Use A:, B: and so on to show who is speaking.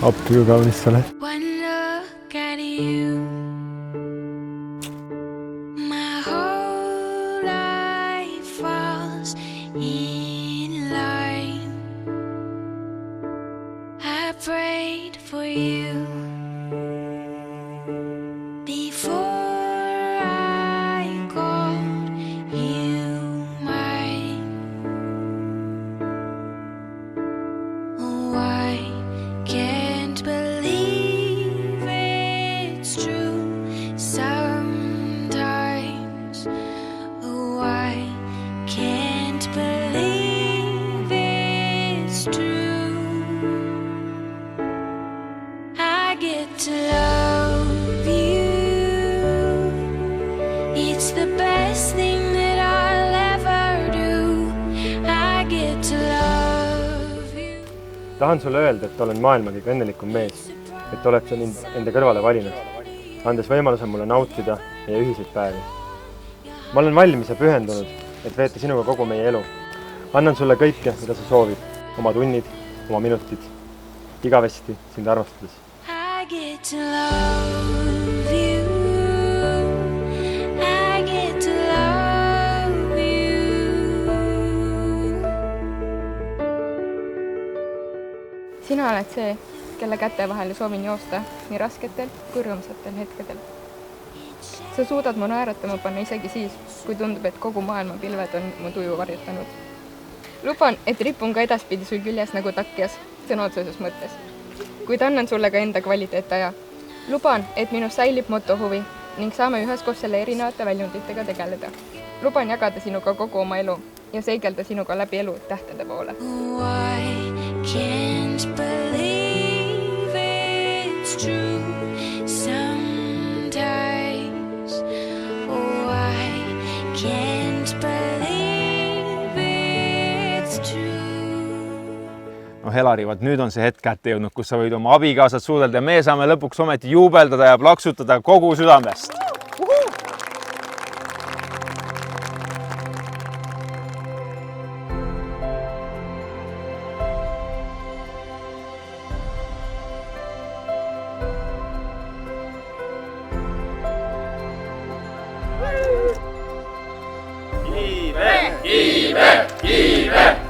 A: Appi kui kaunis sa oled.
B: One look at you, my whole life falls in line. I prayed for you before I called you mine. Oh, I can't believe it's true sometimes. Oh, I can't believe it's true. I get to love you. It's the best thing that I'll ever do. I get to love you.
A: Tahan sulle öelda, et olen maailma kõige õnnelikum mees, et oled sa enda kõrvale valinud, andes võimaluse mulle nautida meie ühiseid päevi. Ma olen valmis ja pühendunud, et veeta sinuga kogu meie elu. Annan sulle kõike, mida sa soovid, oma tunnid, oma minutid, igavesti sind armastades.
B: I get to love you. I get to love you.
C: Sina oled see, kelle käte vahele soovin joosta nii rasketel kui rõõmsatel hetkedel. Sa suudad mu naeratama panna isegi siis, kui tundub, et kogu maailma pilved on mu tuju varjutanud. Luban, et ripun ka edaspidi sul küljes nagu takjas, sõna otseses mõttes. Kuid annan sulle ka enda kvaliteetaja. Luban, et minus säilib motohuvi ning saame üheskoos selle erinevate väljunditega tegeleda. Luban jagada sinuga kogu oma elu ja seigelda sinuga läbi elu tähtede poole.
B: Oh, I can't believe it's true sometimes. Oh, I can't believe it's true.
D: No Helari, nüüd on see hetk kätte jõudnud, kus sa võid oma abikaasad suudelda ja me saame lõpuks ometi juubeldada ja plaksutada kogu südamest.
E: Kiive, kiive, kiive!